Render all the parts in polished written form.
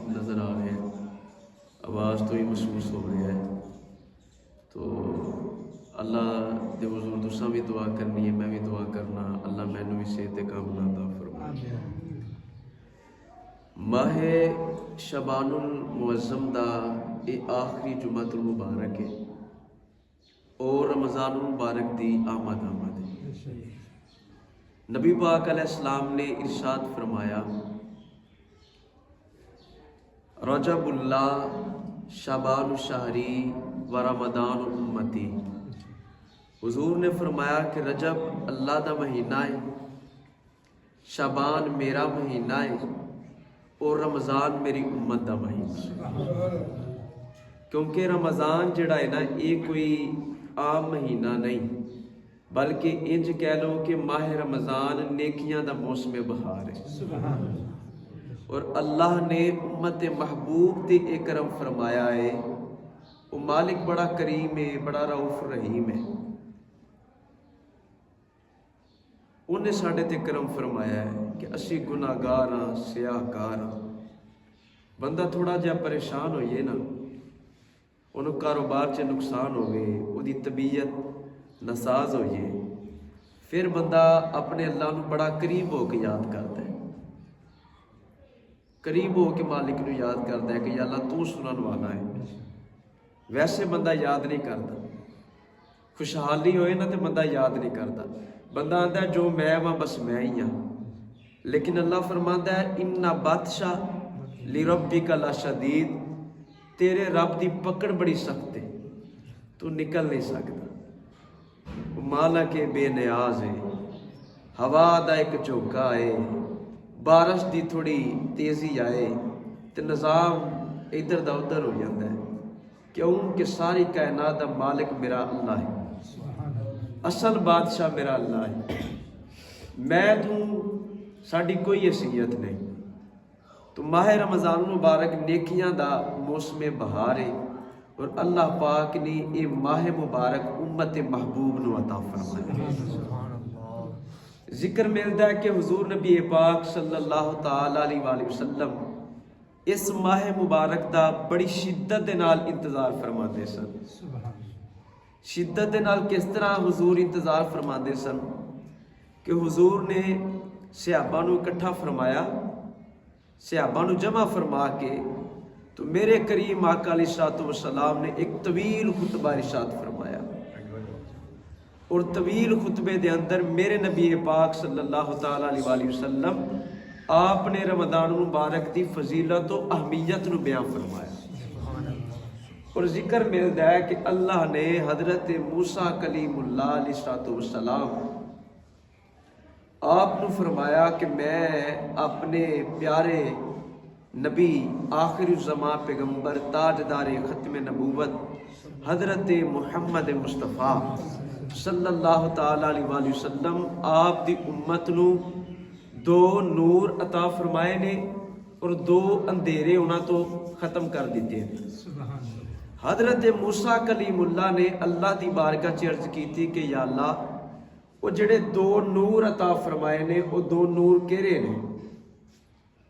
نظر آ رہے ہیں، آواز تو ہی محسوس ہو رہا ہے. تو اللہ دے حضور تساں بھی دعا کرنی ہے، میں بھی دعا کرنا اللہ مینوں بھی صحت کاملہ عطا فرمائے. ماہ شعبان المعظم دا یہ آخری جمعۃ المبارک ہے اور رمضان المبارک دی آمد ہے. نبی پاک علیہ السلام نے ارشاد فرمایا، رجب اللہ شعبان شہری و رمضان امتی. حضور نے فرمایا کہ رجب اللہ دا مہینہ ہے، شعبان میرا مہینہ ہے اور رمضان میری امت دا مہینہ ہے. کیونکہ رمضان جڑا ہے نا یہ کوئی عام مہینہ نہیں، بلکہ انج کہہ لو کہ ماہ رمضان نیکیاں دا موسم بہار ہے. اور اللہ نے امت محبوب تے اے کرم فرمایا ہے، وہ مالک بڑا کریم ہے، بڑا رؤوف رحیم ہے. انہیں ساڑھے تے کرم فرمایا ہے کہ اسی گناہگار ہاں، سیاہ کار ہاں. بندہ تھوڑا جہا پریشان ہوئیے نا، انہوں کاروبار چ نقصان ہوئے، وہ دی طبیعت ناساز ہوئیے، پھر بندہ اپنے اللہ نو بڑا قریب ہو کے یاد کرتا ہے، قریب ہو کے مالک نو یاد کرتا ہے کہ یا اللہ تو سنن والا ہے. ویسے بندہ یاد نہیں کرتا. خوشحالی ہوئے نا تو بندہ یاد نہیں کرتا. بندہ آتا ہے جو میں ہاں بس میں ہی ہاں. لیکن اللہ فرماتا ہے ان بطشا لربک لشدید، تیرے رب دی پکڑ بڑی سخت ہے، تو نکل نہیں سکتا. مالک بے نیاز ہے، ہوا دا ایک جھونکا ہے، بارش دی تھوڑی تیزی آئے تو نظام ادھر دا ادھر ہو جاتا ہے. کیوں کہ ساری کائنات دا مالک میرا اللہ ہے، اصل بادشاہ میرا اللہ ہے. میں تو ساڑی کوئی حیثیت نہیں. تو ماہ رمضان مبارک نیکیاں دا موسم بہار ہے اور اللہ پاک نے یہ ماہ مبارک امت محبوب نو عطا فرمایا. ذکر ملتا ہے کہ حضور نبی پاک صلی اللہ تعالی علیہ وآلہ وسلم اس ماہ مبارک دا بڑی شدت دے نال انتظار فرماتے سن. شدت دے نال کس طرح حضور انتظار فرماتے سن کہ حضور نے صحابہ نو اکٹھا فرمایا، صحابہ نو جمع فرما کے تو میرے کریم آقا علیہ الصلوۃ والسلام نے ایک طویل خطبہ ارشاد فرمایا. اور طویل خطبے دے اندر میرے نبی پاک صلی اللہ تعالی علیہ وآلہ وسلم آپ نے رمضان مبارک دی فضیلت و اہمیت نو بیان فرمایا. اور ذکر ملتا ہے کہ اللہ نے حضرت موسیٰ کلیم اللہ علیہ الصلوۃ والسلام آپ نے فرمایا کہ میں اپنے پیارے نبی آخر الزمان پیغمبر تاجدار ختم نبوت حضرت محمد مصطفیٰ صلی اللہ تعالی علیہ وآلہ وسلم آپ دی امت نو دو نور عطا فرمائے نے اور دو اندھیرے انہاں تو ختم کر دیتے ہیں. حضرت موسیٰ کلیم اللہ نے اللہ دی بارگاہ چ عرض کی تھی کہ یا اللہ وہ جڑے دو نور عطا فرمائے نے وہ دو نور کیرے نے،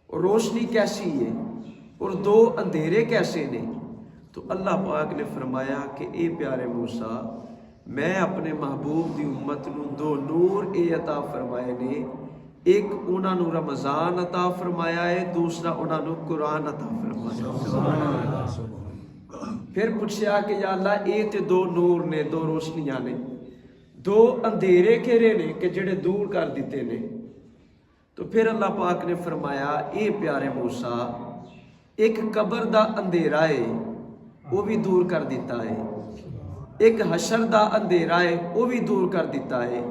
اور روشنی کیسی ہے اور دو اندھیرے کیسے نے. تو اللہ پاک نے فرمایا کہ اے پیارے موسیٰ، میں اپنے محبوب دی امت نو دو نور اے عطا فرمائے نے، ایک انہاں نو رمضان عطا فرمایا ہے، دوسرا انہاں نو قرآن عطا فرمایا. پھر پوچھا کہ یا اللہ اے تے دو نور نے، دو روشنیاں نے، دو اندھیرے کیرے نے کہ جڑے دور کر دیتے نے. تو پھر اللہ پاک نے فرمایا اے پیارے موسیٰ، ایک قبر دا اندھیرا ہے وہ بھی دور کر دیتا ہے، ایک حشر دا اندھیرا ہے وہ بھی دور کر دیتا ہے.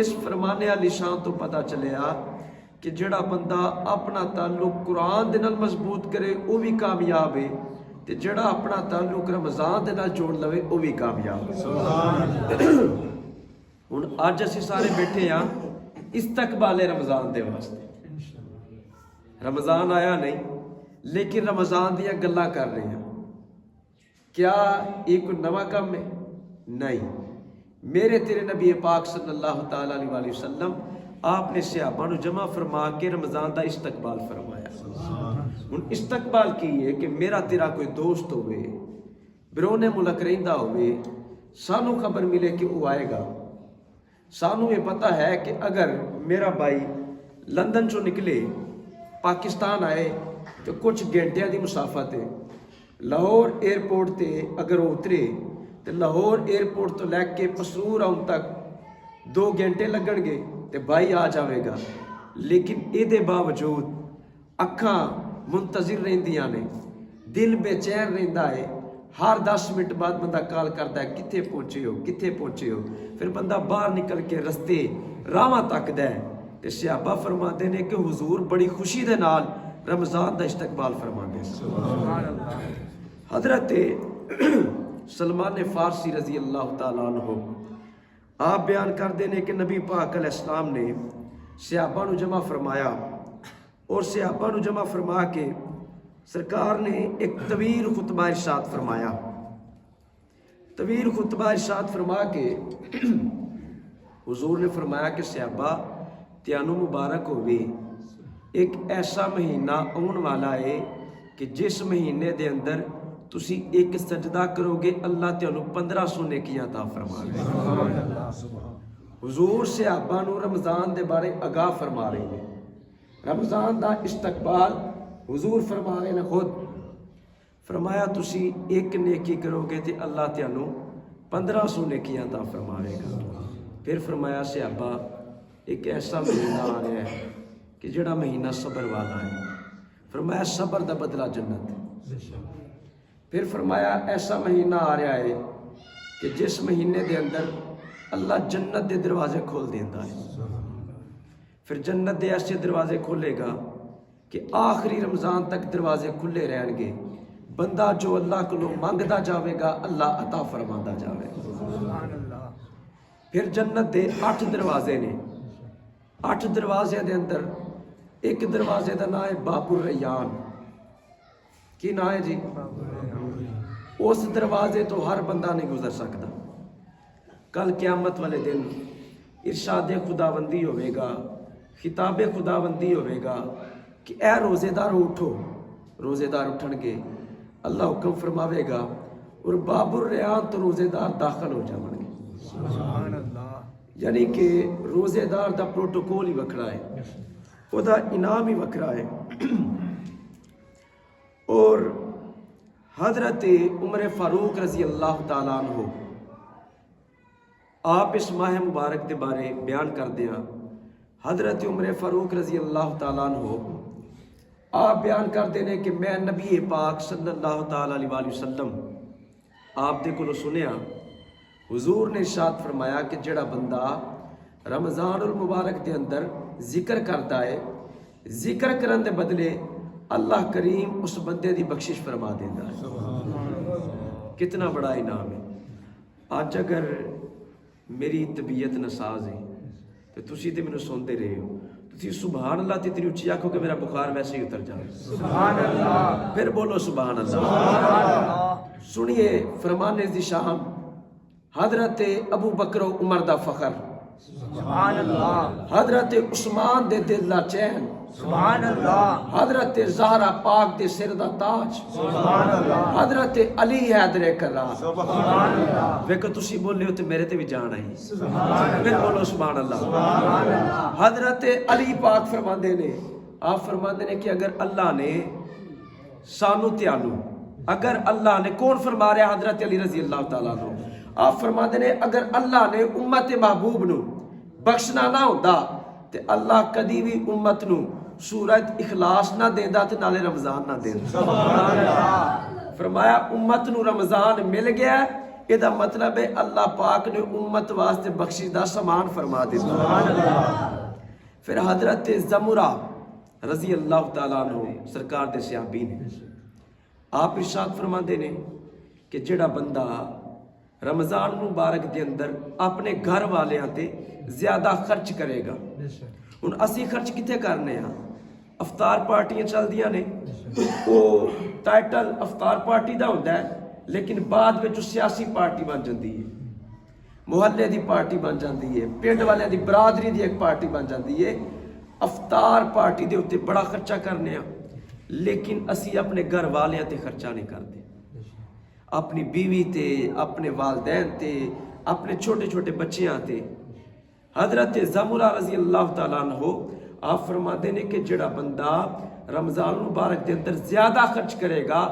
اس فرمانے علی شان تو پتہ چلیا کہ جڑا بندہ اپنا تعلق قرآن دے نال مضبوط کرے وہ بھی کامیاب ہے، تے جڑا اپنا تعلق رمضان دے نال جوڑ لوے وہ بھی کامیاب ہے. ہن اج اسی سارے بیٹھے ہاں استقبال رمضان دے واسطے. رمضان آیا نہیں لیکن رمضان دیا گلاں کر رہے ہیں. کیا یہ کوئی نواں کام ہے؟ نہیں. میرے تیرے نبی پاک صلی اللہ تعالی علیہ وآلہ وسلم آپ نے صحابہ نو جمع فرما کے رمضان دا استقبال فرمایا. ہن استقبال کی ہے کہ میرا تیرا کوئی دوست ہوئے بیرونے ملک رہندا ہوئے سانو خبر ملے کہ وہ آئے گا سانو یہ پتہ ہے کہ اگر میرا بھائی لندن چوں نکلے پاکستان آئے تو کچھ گھنٹیاں دی مسافت ہے لاہور ایئرپورٹ تے اگر وہ اترے تو لاہور ایئرپورٹ تو لے کے پسرور آن تک 2 گھنٹے لگن گے تو بھائی آ جاوے گا لیکن اے دے باوجود اکھاں منتظر رہندیاں نے دل بے چین رہندا ہے ہر 10 منٹ بعد بندہ کال کرتا ہے کتھے پہنچے ہو پھر بندہ باہر نکل کے رستے راواں تکدا ہے تے صحابہ فرماتے نے کہ حضور بڑی خوشی دے نال رمضان دا استقبال فرماندے سبحان اللہ حضرت سلمان فارسی رضی اللہ تعالیٰ عنہ آپ بیان کردے نے کہ نبی پاک علیہ السلام نے صحابہ نو جمع فرمایا اور صحابہ نو جمع فرما کے سرکار نے ایک طویل خطبہ ارشاد فرمایا طویل خطبہ ارشاد فرما کے حضور نے فرمایا کہ صحابہ تیانو مبارک ہوئے ایک ایسا مہینہ آن والا ہے کہ جس مہینے دے اندر تسی ایک سجدہ کرو گے اللہ تیانو 1500 نیکیاں عطا فرما گے حضور صحابہ نو رمضان دے بارے آگاہ فرما رہے ہیں رمضان دا استقبال حضور فرما رہے ہیں خود فرمایا تسی ایک نیکی کرو گے تے اللہ تیانو 1500 نیکیاں عطا فرمائے گا پھر فرمایا صحابہ ایک ایسا مہینہ آ رہا ہے کہ جڑا مہینہ صبر والا ہے فرمایا صبر دا بدلہ جنت پھر فرمایا ایسا مہینہ آ رہا ہے کہ جس مہینے دے اندر اللہ جنت دے دروازے کھول دیتا ہے پھر جنت دے ایسے دروازے کھولے گا کہ آخری رمضان تک دروازے کھلے رہن گے بندہ جو اللہ کو مانگدا جاوے گا اللہ عطا فرماندا جاوے گا پھر جنت دے 8 دروازے نے 8 دروازے دے اندر ایک دروازے دا نام ہے باب الریان کی نام ہے جی اس دروازے تو ہر بندہ نہیں گزر سکتا کل قیامت والے دن ارشاد خداوندی ہوئے گا خطاب خداوندی ہوئے گا کہ اے روزے دار اٹھو روزے دار اٹھن گے اللہ حکم فرماوے گا اور باب الریان تو روزے دار داخل ہو جاؤں گے سبحان اللہ یعنی کہ روزے دار دا پروٹوکول ہی وکھرا ہے وہ دا انعام ہی وکھرا ہے اور حضرت عمر فاروق رضی اللہ تعالیٰ عنہ آپ اس ماہ مبارک دے بارے بیان کر دیا حضرت عمر فاروق رضی اللہ تعالیٰ عنہ آپ بیان کر دینے کہ میں نبی پاک صلی اللہ تعالیٰ علیہ وسلم آپ دے کو سنیا حضور نے ارشاد فرمایا کہ جڑا بندہ رمضان المبارک دے اندر ذکر کرتا ہے ذکر کرن دے بدلے اللہ کریم اس بندے دی بخشش فرما دیتا ہے کتنا بڑا انعام ہے آج اگر میری طبیعت ناساز ہے تو تسی تے مینوں سنتے رہے ہو تسی سبحان اللہ تے اتنی اچھی آکھو کہ میرا بخار ویسے ہی اتر جائے سبحان اللہ پھر بولو سبحان اللہ سنیے فرمان دی شام حضرت ابو بکر و عمر دا فخر سبحان اللہ حضرت عثمان دے دل دا چین سبحان اللہ حضرت زہرا پاک دے سر دا تاج سبحان اللہ حضرت علی حیدر کرام سبحان اللہ ویکھو تسی بولے ہو تے میرے تے بھی جان آئی سبحان اللہ پھر بولو سبحان اللہ سبحان اللہ حضرت علی پاک فرماندے نے آپ فرماندے نے کہ اگر اللہ نے سانو تیانو اگر اللہ نے کون فرما رہا ہے حضرت علی رضی اللہ تعالیٰ عنہ آپ فرماندے نے اگر اللہ نے امت محبوب نو بخشنا نہ ہوندا تے اللہ کدی بھی امت نو سورۃ اخلاص نہ دیندا تے نالے رمضان نہ دیندا سبحان اللہ فرمایا امت نو رمضان مل گیا اے دا مطلب ہے اللہ پاک نے امت واسطے بخشش دا سامان فرما دتا سبحان اللہ پھر حضرت زمرہ رضی اللہ تعالیٰ عنہ سرکار دے صحابی نے آپ ارشاد فرماندے نے کہ جڑا بندہ رمضان مبارک دے اندر اپنے گھر والیاں تے زیادہ خرچ کرے گا ہن اسی خرچ کتے کرنے ہاں افطار پارٹیاں چل دیاں نے وہ ٹائٹل افطار پارٹی دا ہوندا ہے لیکن بعد وچ سیاسی پارٹی بن جاندی ہے محلے دی پارٹی بن جاندی ہے پنڈ والے دی برادری دی ایک پارٹی بن جاندی ہے افطار پارٹی دے اوتے بڑا خرچہ کرنے ہاں لیکن اسی اپنے گھر والیاں تے خرچہ نہیں کرتے، اپنی بیوی تے، اپنے والدین تے، اپنے چھوٹے چھوٹے بچیاں تے۔ حضرت زمرہ رضی اللہ تعالیٰ عنہ آپ فرماتے ہیں کہ جڑا بندہ رمضان مبارک دے اندر زیادہ خرچ کرے گا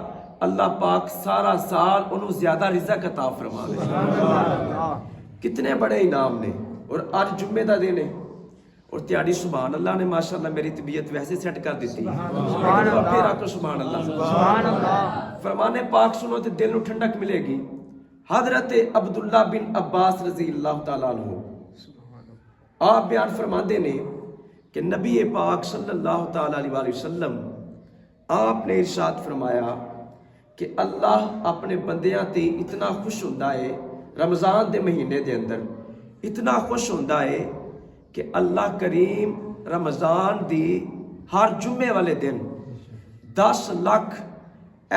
اللہ پاک سارا سال انہوں زیادہ رزق عطا فرما دے۔ کتنے بڑے انعام نے۔ اور آج جمعے دا دن ہے اور تیاری سبحان اللہ نے ماشاءاللہ میری طبیعت ویسے سیٹ کر دیتی ہے، پھر آکو سبحان اللہ۔ فرمان پاک سنو تے دل نو ٹھنڈک ملے گی۔ حضرت عبداللہ بن عباس رضی اللہ تعالیٰ عنہ آپ بیان فرماندے نے کہ نبی پاک صلی اللہ تعالیٰ علیہ وسلم آپ نے ارشاد فرمایا کہ اللہ اپنے بندیاں تے اتنا خوش ہوندا ہے رمضان دے مہینے دے اندر، اتنا خوش ہوندا ہے کہ اللہ کریم رمضان دی ہر جمعے والے دن 10 لاکھ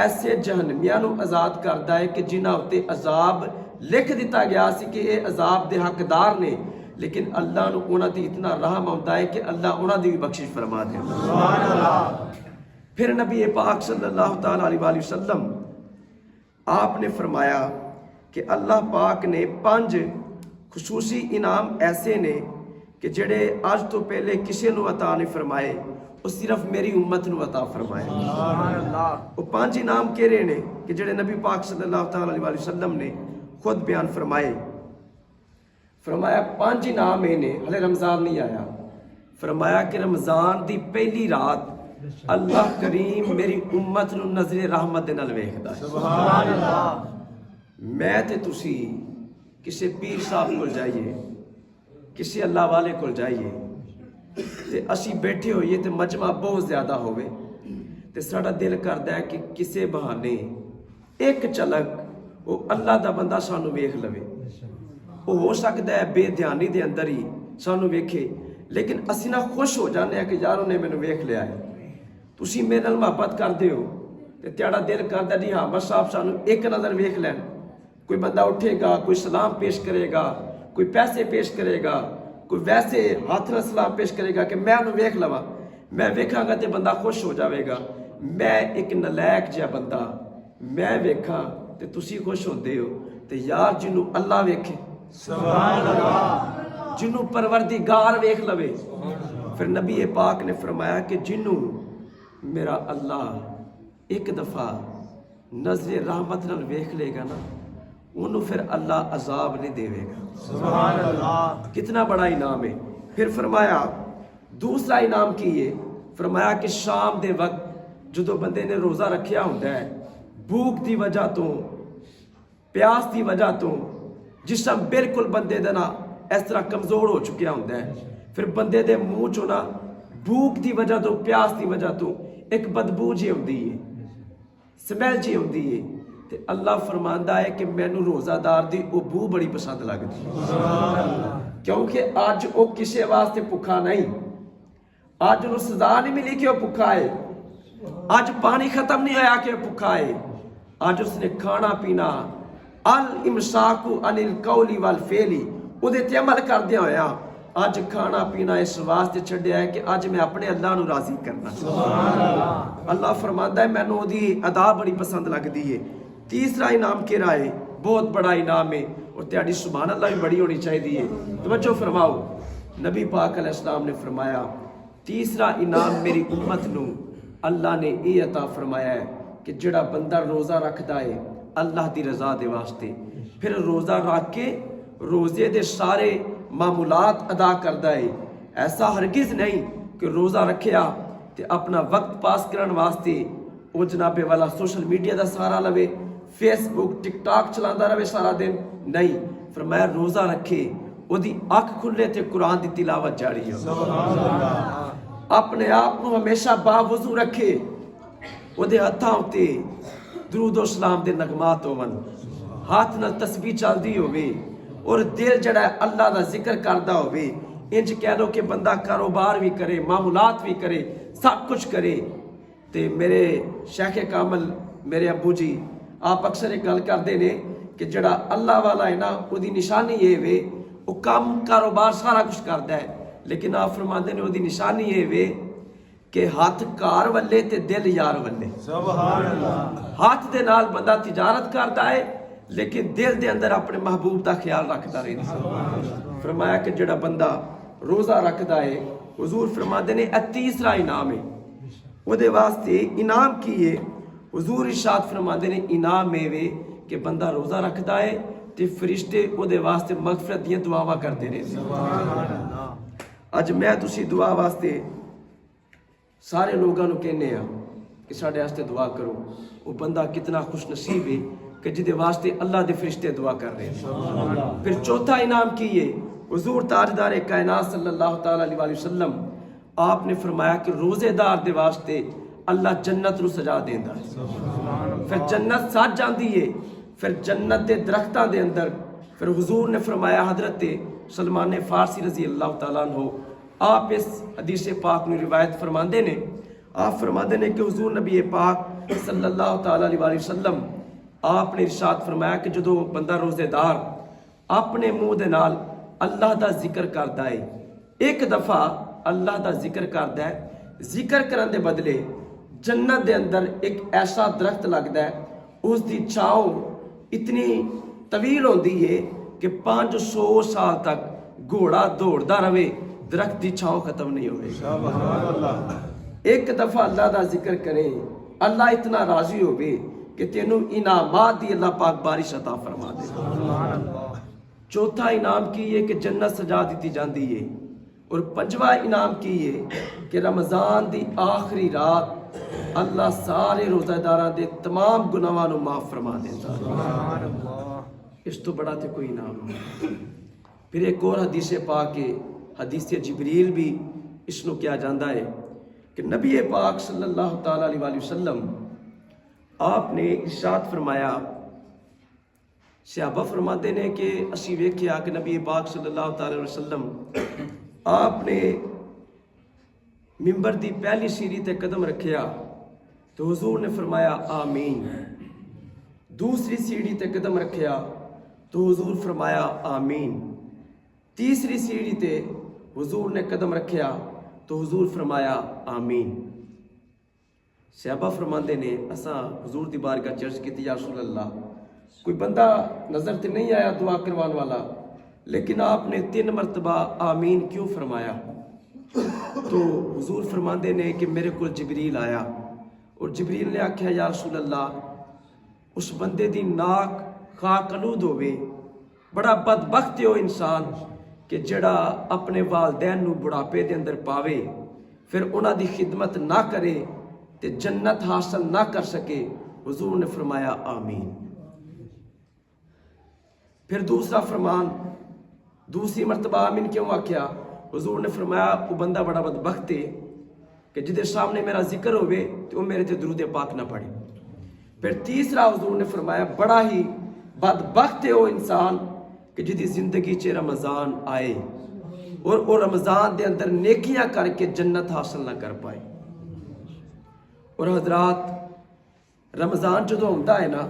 ایسے جہنمیاں نو آزاد کردا ہے کہ جنہاں اتے عذاب لکھ دیتا گیا سی کہ یہ عذاب دے حقدار نے، لیکن اللہ نو انہاں دی اتنا رحم آتا ہے کہ اللہ انہاں دی بھی بخشش فرما دے۔ پھر نبی پاک صلی اللہ تعالیٰ علیہ وسلم آپ نے فرمایا کہ اللہ پاک نے 5 خصوصی انعام ایسے نے کہ جڑے آج تو پہلے کسی نو عطا نہیں فرمائے، وہ صرف میری امت نو عطا فرمائے۔ وہ 5 انعام کہڑے نے کہ جڑے نبی پاک صلی اللہ تعالیٰ علیہ وسلم نے خود بیان فرمائے۔ فرمایا 5 انعام نے، ہلے رمضان نہیں آیا، فرمایا کہ رمضان دی پہلی رات اللہ کریم میری امت نو نظر رحمت دے نال ویکھدا ہے۔ سبحان اللہ۔ میں تے تسی کسی پیر صاحب کو جائیے، کسی اللہ والے کو جائیے تے اسی بیٹھے ہوئیے تے مجمع بہت زیادہ ہوئے تے ساڑا دل کردا ہے کہ کسے بہانے ایک چلک وہ اللہ دا بندہ سانو ویکھ لوے۔ وہ ہو سکتا ہے بے دھیانی دے اندر ہی سانو ویکھے، لیکن اسی نہ خوش ہو جانے ہیں کہ یاروں نے مینوں ویکھ لیا ہے، تسی میرے نال محبت کردے ہو تے تیڑا دل کردا جی ہاں بس آپ سانو ایک نظر ویکھ لین۔ کوئی بندہ اٹھے گا، کوئی سلام پیش کرے گا، کوئی پیسے پیش کرے گا، کوئی ویسے ہاتھ نال سلام پیش کرے گا کہ میں انہوں ویکھ لواں، میں ویکھاں گا تے بندہ خوش ہو جاوے گا۔ میں ایک نلائق جہا بندہ میں ویکھاں تے تسی خوش ہوندے ہو تے یار جنوں اللہ ویکھے، سبحان اللہ، جنوں پروردگار ویکھ لوے۔ پھر نبی پاک نے فرمایا کہ جنوں میرا اللہ ایک دفعہ نظر رحمت نال ویکھ لے گا نا، انہوں پھر اللہ عذاب نہیں دے گا۔ سبحان اللہ، کتنا بڑا انعام ہے۔ پھر فرمایا دوسرا انعام کی ہے، فرمایا کہ شام دے وقت جدو بندے نے روزہ رکھیا ہوتا ہے، بھوک دی وجہ تو، پیاس دی وجہ تو جسم بالکل بندے دے نا اس طرح کمزور ہو چکیا ہوتا ہے، پھر بندے دے منہ چوں نا بھوک دی وجہ تو، پیاس دی وجہ تو ایک بدبو جی ہوندی ہے، سمیل جی ہوندی ہے، تے اللہ فرماندا ہے کہ مینوں روزہ دار دی او بو بڑی پسند لگدی ہے، کیونکہ آج او کسے واسطے بھکھا نہیں، آج انہوں سزا نہیں ملی کہ وہ بھکھا ہے، آج پانی ختم نہیں ہویا کہ وہ بھکھا ہے، آج اس نے کھانا پینا الامساکو عن القول والفعل وہ تے عمل کر دیا ہویا، آج کھانا پینا اس واسطے چھڑیا ہے کہ آج میں اپنے اللہ نو راضی کرنا۔ اللہ فرماندا ہے مینوں دی ادا بڑی پسند لگ دی ہے۔ تیسرا انعام کہڑا ہے؟ بہت بڑا انعام ہے اور تیاری سبحان اللہ بھی بڑی ہونی چاہیے ہے۔ توجہ فرماؤ، نبی پاک علیہ السلام نے فرمایا تیسرا انعام میری امت نو اللہ نے یہ عطا فرمایا ہے کہ جڑا بندہ روزہ رکھدا ہے اللہ دی رضا دے واسطے، پھر روزہ رکھ کے روزے دے سارے معمولات ادا کردا ہے، ایسا ہرگز نہیں کہ روزہ رکھیا تے اپنا وقت پاس کرن واسطے وہ جناب والا سوشل میڈیا دا سہارا لوے، فیس بک ٹک ٹاک چلاندا رہے سارا دن، نہیں، فرمایا روزہ رکھے وہ دی آنکھ کھلے تے قرآن دی تلاوت جاری ہو، اپنے آپ کو ہمیشہ باوضو رکھے، وہ دے ہتھاں تے درود و سلام دے نغمات ہون، ہاتھ نال تسبیح چلدی ہوئے اور دل جڑا ہے اللہ دا ذکر کردا ہوئے، انج کہہ لو کہ بندہ کاروبار بھی کرے، معمولات بھی کرے، سب کچھ کرے۔ تے میرے شیخ کامل میرے ابو جی آپ اکثر ایک گل کردے نے کہ جڑا اللہ والا ہے نا وہ دی نشانی یہ وے وہ کام کاروبار سارا کچھ کردا ہے، لیکن آپ فرماندے نے وہ دی نشانی یہ وے کہ ہاتھ کار والے تے دل یار والے. سبحان اللہ. ہاتھ دے نال بندہ تجارت کرتا ہے لیکن دل دے اندر اپنے محبوب دا خیال رکھتا رہتا. فرمایا کہ جڑا بندہ روزہ رکھتا ہے حضور فرماتے نے تیسرا انعام ہے. وہ دے واسطے انعام کی ہے. حضور ارشاد فرماتے نے انعام میں کہ بندہ روزہ رکھتا ہے تے فرشتے وہ دے واسطے مغفرت دیاں دعاواں کرتے رہتے. اج میں تسی دعا واسطے سارے لوگوں کو کہنے ہاں کہ ساڈے واسطے دعا کرو. وہ بندہ کتنا خوش نصیب ہے کہ جدے واسطے اللہ دے فرشتے دعا کر رہے ہیں. پھر چوتھا انعام کی ہے حضور تاجدار کائنات صلی اللہ تعالی علیہ وآلہ وسلم آپ نے فرمایا کہ روزے دار دے واسطے اللہ جنت رو سجا دیندا ہے. پھر جنت سج جاندی ہے. پھر جنت دے درختاں دے اندر پھر حضور نے فرمایا حضرت سلمان فارسی رضی اللہ تعالیٰ عنہ آپ اس حدیث پاک نے روایت فرماندے نے. آپ فرماندے نے کہ حضور نبی پاک صلی اللہ تعالیٰ علیہ وآلہ وسلم آپ نے ارشاد فرمایا کہ جدو بندہ روزے دار اپنے منہ دے نال اللہ دا ذکر کردا ہے ایک دفعہ اللہ دا ذکر کردا ہے ذکر کرن دے بدلے جنت دے اندر ایک ایسا درخت لگدا ہے اس دی چھاؤں اتنی طویل ہوندی ہے کہ 500 سال تک گھوڑا دوڑدا رہے درخت دی چھاؤں ختم نہیں ہوئے. سبحان اللہ. ایک دفعہ اللہ دا ذکر کریں اللہ اتنا راضی ہوئے کہ تینوں انعامات دی اللہ پاک بارش عطا فرما دے. چوتھا انعام کی ہے کہ جنت سجا دیتی جاندی ہے. اور پنجواں انعام کی ہے کہ رمضان دی آخری رات اللہ سارے روزہ داراں دے تمام گناہاں نو معاف فرما دیتا. اس تو بڑا تے کوئی انعام نہیں. پھر ایک اور حدیث پاک ہے حدیث جبریل بھی اس نو کیا جاندہ ہے کہ نبی پاک صلی اللہ تعالیٰ علیہ وآلہ وسلم آپ نے ارشاد فرمایا. صحابہ فرماتے ہیں کہ اسی ویکھیا کہ نبی پاک صلی اللہ تعالیٰ علیہ وسلم آپ نے ممبر دی پہلی سیڑھی تے قدم رکھیا تو حضور نے فرمایا آمین. دوسری سیڑھی تے قدم رکھیا تو حضور فرمایا آمین. تیسری سیڑھی تے حضور نے قدم رکھیا تو حضور فرمایا آمین. صحابہ فرماندے نے اساں حضور دی بارگاہ چرچ کیتی یا رسول اللہ کوئی بندہ نظر تے نہیں آیا دعا کروان والا لیکن آپ نے 3 مرتبہ آمین کیوں فرمایا؟ تو حضور فرماندے نے کہ میرے کو جبریل آیا اور جبریل نے آکھیا یا رسول اللہ اس بندے دی ناک خاک آلود ہوئے بڑا بدبخت ہے وہ انسان کہ جڑا اپنے والدین نو بڑھاپے دے اندر پاوے پھر انہاں دی خدمت نہ کرے تے جنت حاصل نہ کر سکے. حضور نے فرمایا آمین. پھر دوسرا فرمان دوسری مرتبہ آمین کیوں آکھیا؟ حضور نے فرمایا وہ بندہ بڑا بدبخت ہے کہ جدے سامنے میرا ذکر ہوئے تو وہ میرے تے درود پاک نہ پڑھے. پھر تیسرا حضور نے فرمایا بڑا ہی بدبخت ہے وہ انسان کہ جدی زندگی چ رمضان آئے اور وہ رمضان دے اندر نیکیاں کر کے جنت حاصل نہ کر پائے. اور حضرات رمضان جدو ہوندا ہے نا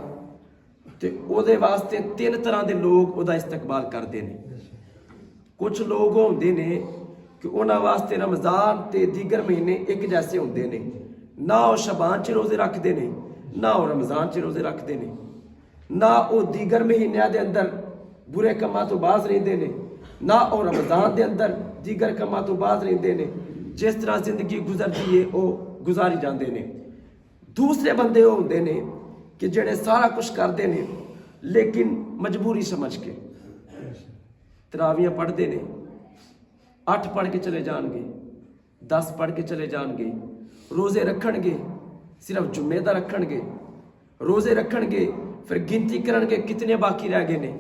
تے او دے واسطے 3 طرح دے لوگ او دا استقبال کردے نے. کچھ لوگ ہوندے نے کہ انہاں واسطے رمضان تے دیگر مہینے ایک جیسے ہوندے نے. نہ او شعبان چ روزے رکھدے نے نہ او رمضان چ روزے رکھدے نے نہ او دیگر مہینیاں دے اندر برے کماں تو باز رہندے نے نہ او رمضان دے اندر دیگر کماں تو باز رہندے نے. جس طرح زندگی گزرتی ہے او گزاری جاندے نے. دوسرے بندے ہوندے نے کہ جڑے سارا کچھ کردے نے لیکن مجبوری سمجھ کے تراویاں پڑھتے نے 8 پڑھ کے چلے جان گے 10 پڑھ کے چلے جان گے. روزے رکھن گے صرف جمعے دا رکھن گے روزے رکھن گے پھر گنتی کرن گے کتنے باقی رہ گئے نے.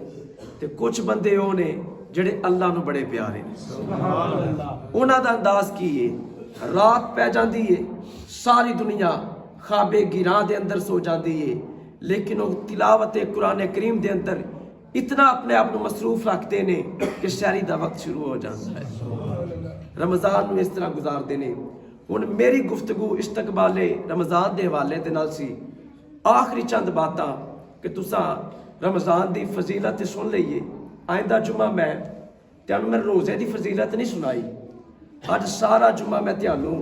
تے کچھ بندے وہ نے جڑے اللہ نو بڑے پیارے نے. سبحان اللہ. انہاں دا انداز کی ہے رات پہ جاندی ہے ساری دنیا خوابے گراں دے اندر سو جاندی ہے لیکن وہ تلاوت قرآن کریم دے اندر اتنا اپنے آپ مصروف رکھتے ہیں کہ شہری دا وقت شروع ہو جاتا ہے. رمضان میں اس طرح گزارتے ہیں. ہن میری گفتگو استقبال رمضان دے حوالے دے نال سی. آخری چند باتاں کہ تساں رمضان دی فضیلت سن لئیے. آئندہ جمعہ میں تانوں میں روزے دی فضیلت نہیں سنائی. اج سارا جمعہ میں تانوں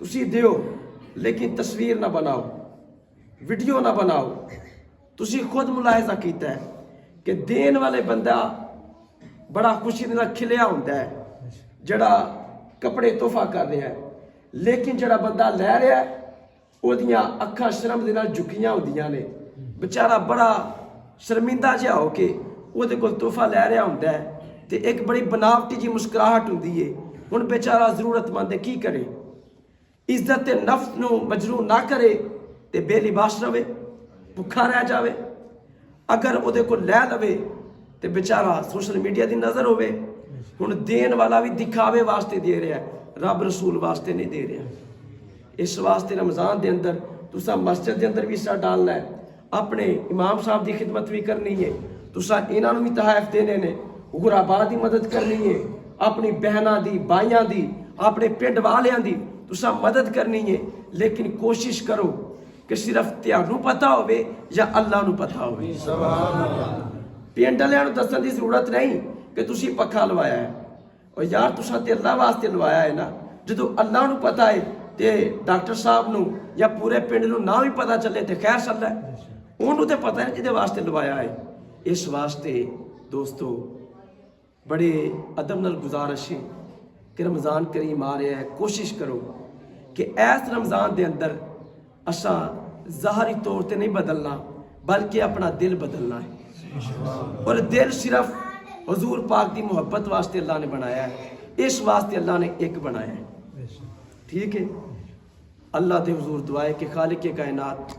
تسی دیو لیکن تصویر نہ بناؤ، ویڈیو نہ بناؤ۔ تسی خود ملاحظہ کیتا ہے کہ دین والے بندہ بڑا خوشی نال کھلیا ہوتا ہے جڑا کپڑے تحفہ کر رہا ہے، لیکن جڑا بندہ لے رہا ہے وہ دیاں اکھاں شرم دے نال جھکیاں ہوندیاں نے، بیچارہ بڑا شرمندہ جہا ہو کے وہ دے کول تحفہ لے رہا ہوتا ہے تے ایک بڑی بناوٹی جی مسکراہٹ ہوندی ہے۔ ہن بیچارہ ضرورت مند کی کرے؟ عزت نفس نو مجروح نہ کرے تے بے لباس رہے، بھکھا رہ جاوے۔ اگر وہ دے کو لے لوے تے بیچارہ سوشل میڈیا دی نظر ہوئے۔ ہن دین والا بھی دکھاوے واسطے دے رہا ہے، رب رسول واسطے نہیں دے رہا۔ اس واسطے رمضان دے اندر تسا مسجد دے اندر بھی حصہ ڈالنا ہے، اپنے امام صاحب دی خدمت بھی کرنی ہے، تسا انہاں نوں بھی تحائف دینے نے، غرباء دی مدد کرنی ہے، اپنی بہناں دی، بھائیاں دی، اپنے پنڈ والیاں دی تسا مدد کرنی ہے۔ لیکن کوشش کرو کہ صرف تہانوں پتہ ہوئے یا اللہ نوں پتہ ہوئے۔ پنڈ والےاں نوں دسن دی ضرورت نہیں کہ تسی پکھا لوایا ہے، اور یار تسا تے اللہ واسطے لوایا ہے نا۔ جدو اللہ نوں پتہ ہے تے ڈاکٹر صاحب نوں یا پورے پنڈ نوں نہ بھی پتہ چلے تے خیر صلی ہے، انہوں تے پتہ ہے جدے واسطے لوایا ہے۔ اس واسطے دوستو بڑے ادب نال گزارش ہے کہ رمضان کریم آ رہا ہے، کوشش کرو کہ ایس رمضان دے اندر اساں ظاہری طور تے نہیں بدلنا بلکہ اپنا دل بدلنا ہے، اور دل صرف حضور پاک دی محبت واسطے اللہ نے بنایا ہے، اس واسطے اللہ نے ایک بنایا ہے۔ ٹھیک ہے، اللہ دے حضور دعائے کہ خالق کائنات